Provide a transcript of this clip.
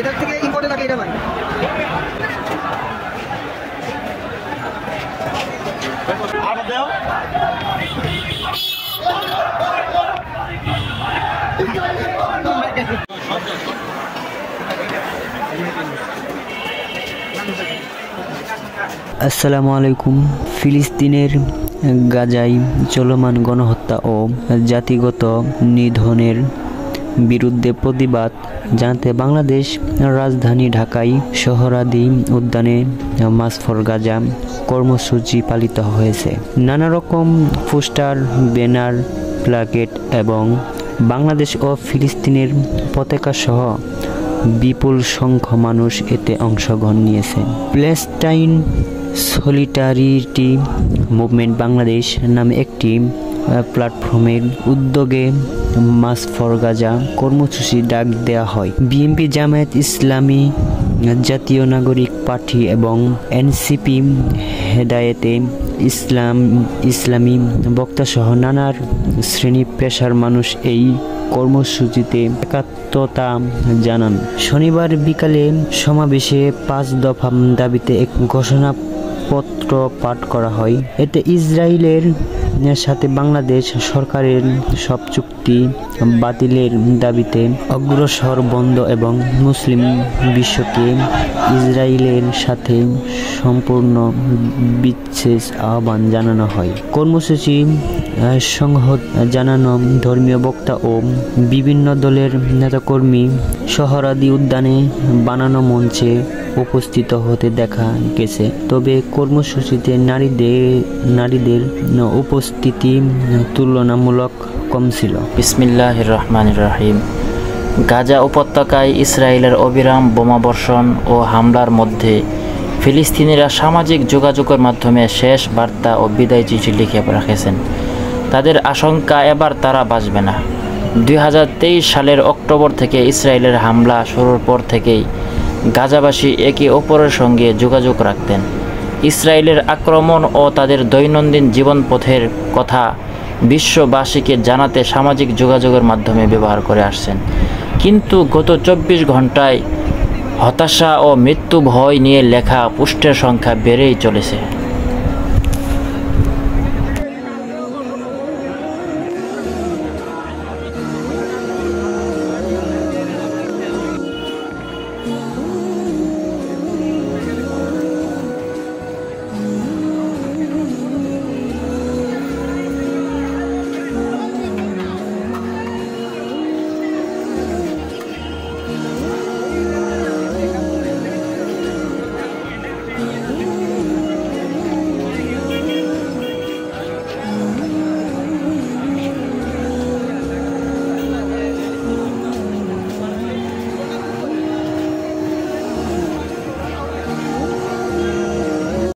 এটার থেকে ইম্পর্টেন্ট লাগে এটা ভাই। আসসালামু আলাইকুম। ফিলিস্তিনের গাজায় চলমান গণহত্যা ও জাতিগত নিধনের বিরুদ্ধে প্রতিবাদ জানাতে বাংলাদেশ রাজধানী ঢাকায় সোহরাওয়ার্দী উদ্যানে মার্চ ফর গাজা কর্মসূচি পালিত হয়েছে। নানা রকম পোস্টার, ব্যানার, প্ল্যাকেট এবং বাংলাদেশ ও ফিলিস্তিনের পতাকা সহ বিপুল সংখ্যক মানুষ এতে অংশগ্রহণ নিয়েছে। প্যালেস্টাইন সলিডারিটি মুভমেন্ট বাংলাদেশ নামে একটি প্ল্যাটফর্মের উদ্যোগে মার্চ ফর গাজা কর্মসূচি ডাক দেওয়া হয়। বিএনপি, জামায়াত ইসলামী, জাতীয় নাগরিক পার্টি এবং এনসিপি, হেদায়েতে ইসলামী বক্তাসহ নানা শ্রেণী পেশার মানুষ এই কর্মসূচিতে একাত্মতা জানান। শনিবার বিকালে সমাবেশে ৫ দফা দাবিতে এক ঘোষণাপত্র পাঠ করা হয়। এতে ইসরায়েলের সাথে বাংলাদেশ সরকারের সব চুক্তি বাতিলের দাবিতে অগ্রসর বন্ধ এবং মুসলিম বিশ্বকে ইসরায়েলের সাথে সম্পূর্ণ বিচ্ছেদ আহ্বান জানানো হয়। কর্মসূচি সংহত জানানো ধর্মীয় বক্তা ও বিভিন্ন দলের নেতাকর্মী সোহরাওয়ার্দী উদ্যানে বানানো মঞ্চে উপস্থিত হতে দেখা গেছে। তবে কর্মসূচিতে নারীদের উপস্থিতি তুলনামূলক কম ছিল। বিসমিল্লাহির রহমানির রহিম। গাজা উপত্যকায় ইসরায়েলের অবিরাম বোমাবর্ষণ ও হামলার মধ্যে ফিলিস্তিনিরা সামাজিক যোগাযোগের মাধ্যমে শেষ বার্তা ও বিদায় চিঠি লিখে রেখেছেন। তাদের আশঙ্কা এবার তারা বাঁচবে না। 2023 সালের অক্টোবর থেকে ইসরায়েলের হামলা শুরুর পর থেকেই গাজাবাসী একে অপরের সঙ্গে যোগাযোগ রাখতেন। ইসরায়েলের আক্রমণ ও তাদের দৈনন্দিন জীবনপথের কথা বিশ্ববাসীকে জানাতে সামাজিক যোগাযোগের মাধ্যমে ব্যবহার করে আসছেন। কিন্তু গত 24 ঘন্টায় হতাশা ও মৃত্যু ভয় নিয়ে লেখা পোস্টের সংখ্যা বেড়েই চলেছে।